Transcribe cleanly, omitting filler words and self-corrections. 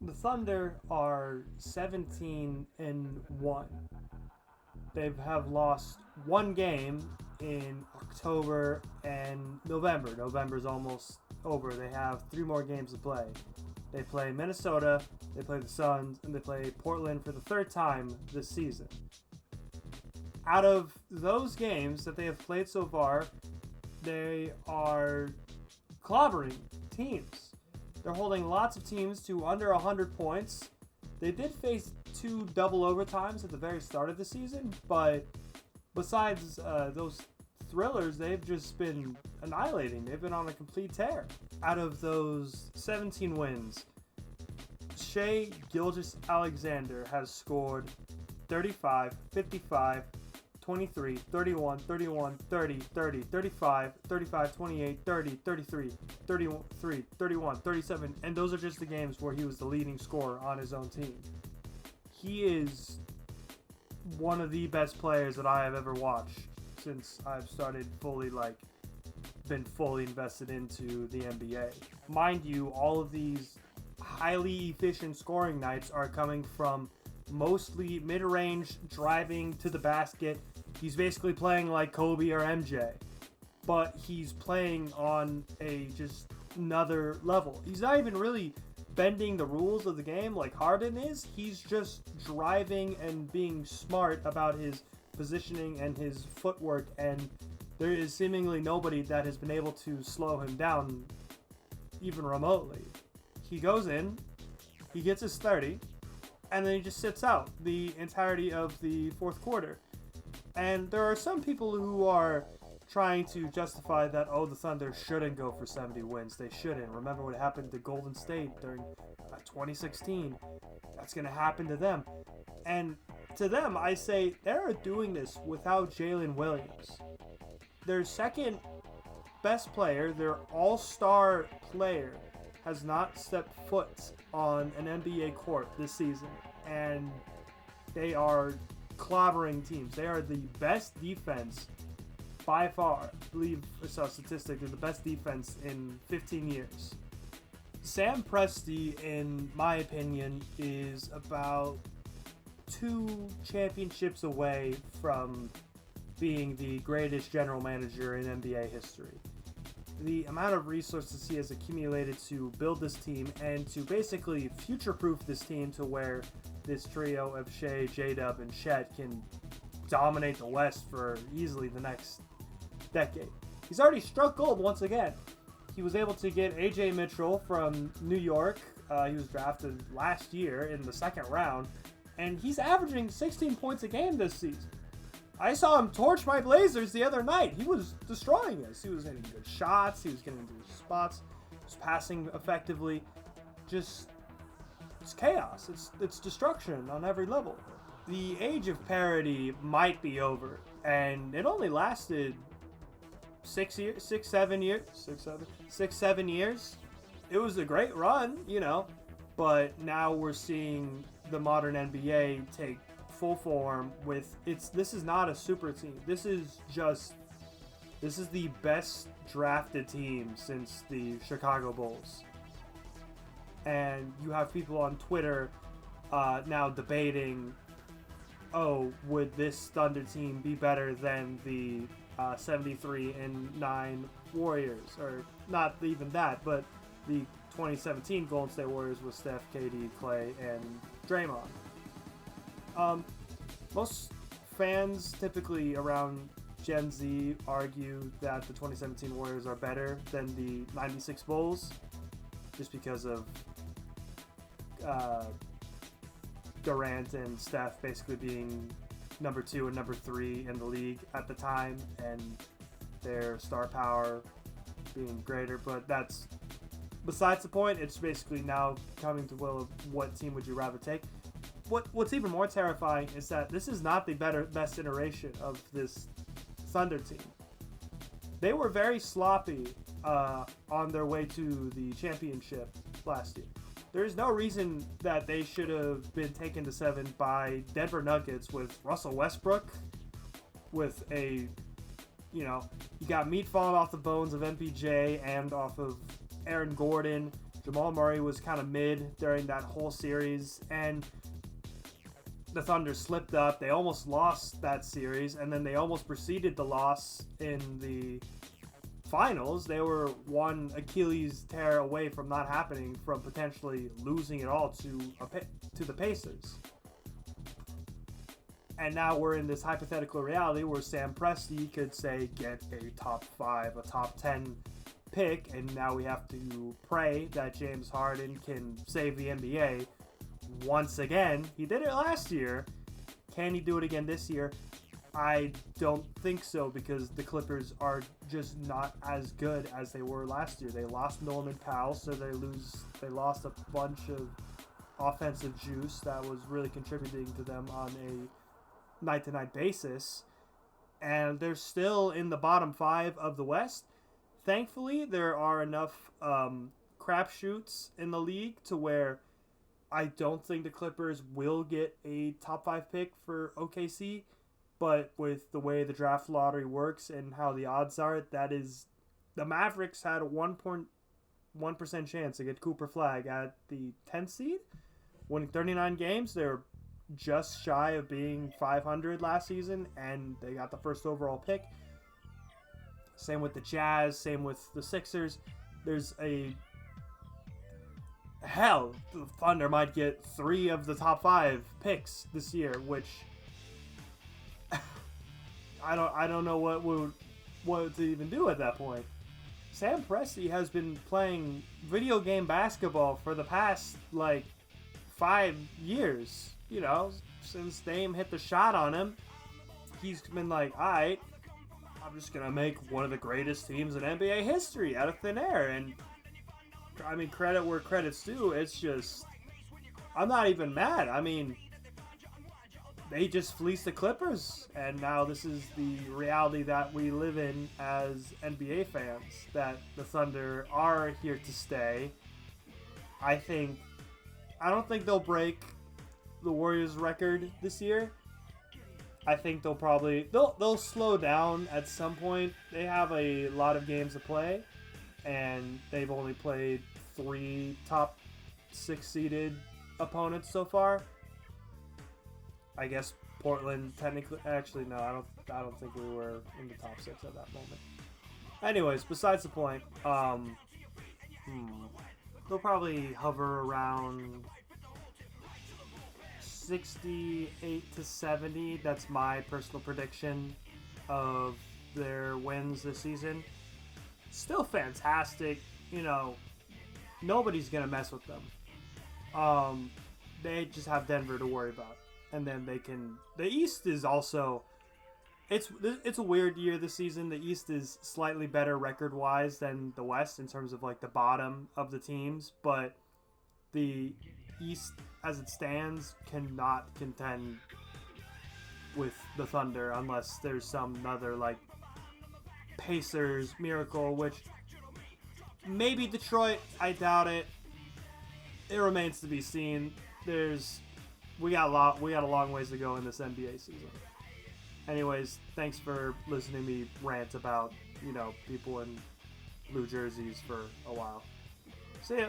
The Thunder are 17-1. They have lost one game in October and November. November's almost over. They have three more games to play. They play Minnesota, they play the Suns, and they play Portland for the third time this season. Out of those games that they have played so far, they are clobbering teams. They're holding lots of teams to under 100 points. They did face two double overtimes at the very start of the season, but besides those thrillers, they've just been annihilating. They've been on a complete tear. Out of those 17 wins, Shai Gilgeous-Alexander has scored 35, 55, 23, 31, 31, 30, 30, 35, 35, 28, 30, 33, 33, 31, 37, and those are just the games where he was the leading scorer on his own team. He is one of the best players that I have ever watched since I've started been fully invested into the NBA. Mind you, all of these highly efficient scoring nights are coming from mostly mid-range driving to the basket. He's basically playing like Kobe or MJ, but he's playing on a just another level. He's not even really bending the rules of the game like Harden is. He's just driving and being smart about his positioning and his footwork, and there is seemingly nobody that has been able to slow him down even remotely. He goes in, he gets his 30, and then he just sits out the entirety of the fourth quarter. And there are some people who are trying to justify that, oh, the Thunder shouldn't go for 70 wins. They shouldn't. Remember what happened to Golden State during 2016. That's going to happen to them. And to them, I say they're doing this without Jalen Williams. Their second best player, their all-star player, has not stepped foot on an NBA court this season. And they are clobbering teams. They are the best defense by far. I believe I saw a statistic. They're the best defense in 15 years. Sam Presti, in my opinion, is about 2 championships away from being the greatest general manager in NBA history. The amount of resources he has accumulated to build this team and to basically future-proof this team to where this trio of Shai, J-Dub, and Chet can dominate the West for easily the next decade. He's already struck gold once again. He was able to get A.J. Mitchell from New York. He was drafted last year in the second round, and he's averaging 16 points a game this season. I saw him torch my Blazers the other night. He was destroying us. He was hitting good shots. He was getting into his spots. He was passing effectively. It's chaos. It's destruction on every level. The age of parity might be over, and it only lasted 7 years. It was a great run, but now we're seeing the modern NBA take full form with this is not a super team. This is the best drafted team since the Chicago Bulls. And you have people on Twitter now debating, oh, would this Thunder team be better than the 73-9 Warriors? Or not even that, but the 2017 Golden State Warriors with Steph, KD, Clay, and Draymond. Most fans typically around Gen Z argue that the 2017 Warriors are better than the 96 Bulls just because of Durant and Steph basically being number 2 and number 3 in the league at the time, and their star power being greater. But that's besides the point. It's basically now coming to will of what team would you rather take. What's even more terrifying is that this is not the best iteration of this Thunder team. They were very sloppy on their way to the championship last year. There is no reason that they should have been taken to 7 by Denver Nuggets with Russell Westbrook, with you got meat falling off the bones of MPJ and off of Aaron Gordon. Jamal Murray was kind of mid during that whole series, and the Thunder slipped up. They almost lost that series, and then they almost preceded the loss in the finals. They were one Achilles tear away from not happening, from potentially losing it all to the Pacers. And now we're in this hypothetical reality where Sam Presti could, say, get a top 5, a top 10 pick, and now we have to pray that James Harden can save the NBA once again. He did it last year. Can he do it again this year? I don't think so, because the Clippers are just not as good as they were last year. They lost Norman Powell, so they lost a bunch of offensive juice that was really contributing to them on a night-to-night basis. And they're still in the bottom 5 of the West. Thankfully, there are enough crapshoots in the league to where I don't think the Clippers will get a top 5 pick for OKC. But with the way the draft lottery works and how the odds are, that is, the Mavericks had a 1.1% chance to get Cooper Flag at the 10th seed, winning 39 games. They're just shy of being 500 last season, and they got the first overall pick. Same with the Jazz, same with the Sixers. There's a hell, the Thunder might get 3 of the top 5 picks this year, which I don't know what to even do at that point. Sam Presti has been playing video game basketball for the past 5 years. You know, since Dame hit the shot on him, he's been like, alright, I'm just gonna make one of the greatest teams in NBA history out of thin air. And I mean, credit where credit's due. It's just, I'm not even mad. I mean, they just fleeced the Clippers, and now this is the reality that we live in as NBA fans, that the Thunder are here to stay. I don't think they'll break the Warriors record this year. I think they'll slow down at some point. They have a lot of games to play, and they've only played 3 top 6 seeded opponents so far. I guess Portland technically, actually no, I don't think we were in the top 6 at that moment. Anyways, besides the point, they'll probably hover around 68 to 70. That's my personal prediction of their wins this season. Still fantastic. You know, nobody's gonna mess with them. They just have Denver to worry about. And then they can. The East is also. It's a weird year this season. The East is slightly better record-wise than the West in terms of the bottom of the teams, but the East, as it stands, cannot contend with the Thunder unless there's some other Pacers miracle, which maybe Detroit. I doubt it. It remains to be seen. We got a long ways to go in this NBA season. Anyways, thanks for listening to me rant about, people in blue jerseys for a while. See ya.